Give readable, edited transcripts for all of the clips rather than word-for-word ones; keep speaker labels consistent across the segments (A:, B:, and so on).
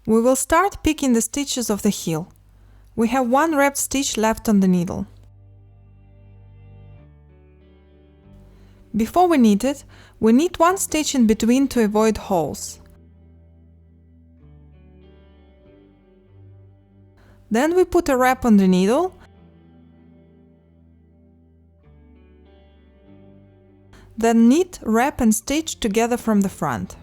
A: We will start picking the stitches of the heel. We have one wrapped stitch left on the needle. Before we knit it, we knit one stitch in between to avoid holes. Then we put a wrap on the needle then knit, wrap and stitch together from the front.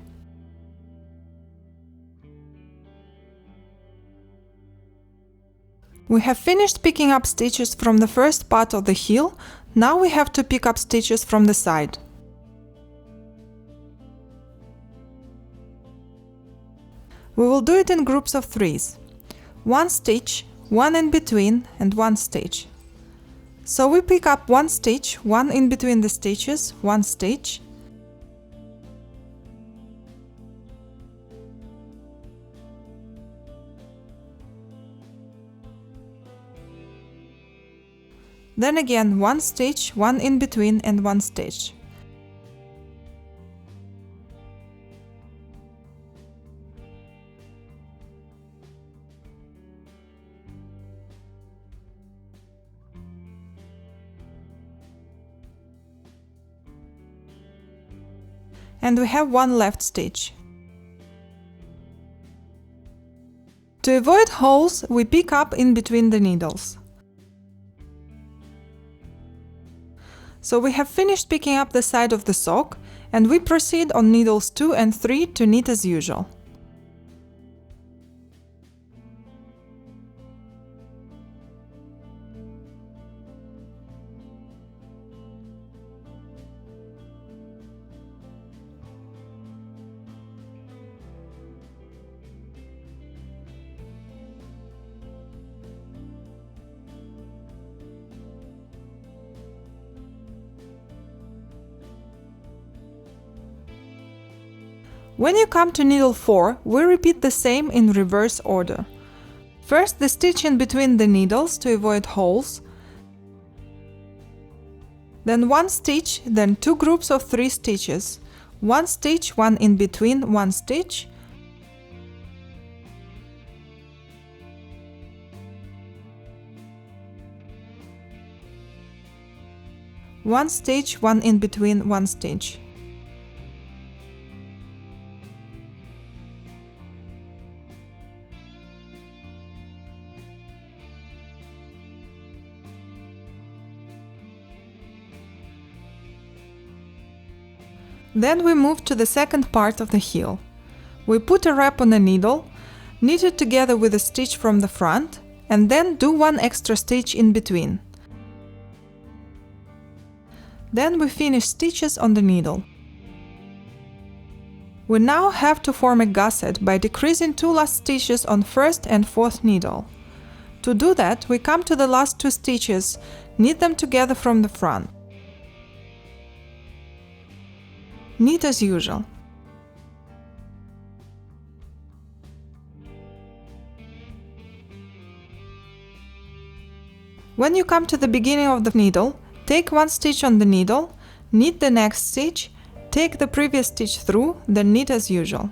A: We have finished picking up stitches from the first part of the heel. Now we have to pick up stitches from the side. We will do it in groups of 3s. One stitch, one in between and one stitch. So we pick up one stitch, one in between the stitches, one stitch, then again one stitch, one in between and one stitch. And we have one left stitch. To avoid holes, we pick up in between the needles. So we have finished picking up the side of the sock, and we proceed on needles 2 and 3 to knit as usual. When you come to needle 4, we repeat the same in reverse order. First the stitch in between the needles to avoid holes, then one stitch, then 2 groups of 3 stitches, one stitch, one in between, one stitch, one stitch, one in between, one stitch. Then we move to the second part of the heel. We put a wrap on the needle, knit it together with a stitch from the front, and then do one extra stitch in between. Then we finish stitches on the needle. We now have to form a gusset by decreasing 2 last stitches on first and fourth needle. To do that, we come to the last 2 stitches, knit them together from the front. Knit as usual. When you come to the beginning of the needle, take one stitch on the needle, knit the next stitch, take the previous stitch through, then knit as usual.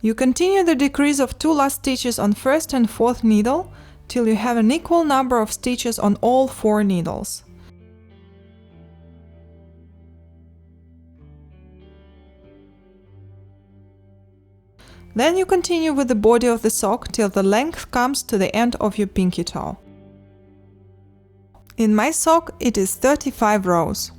A: You continue the decrease of 2 last stitches on first and fourth needle till you have an equal number of stitches on all 4 needles. Then you continue with the body of the sock till the length comes to the end of your pinky toe. In my sock it is 35 rows.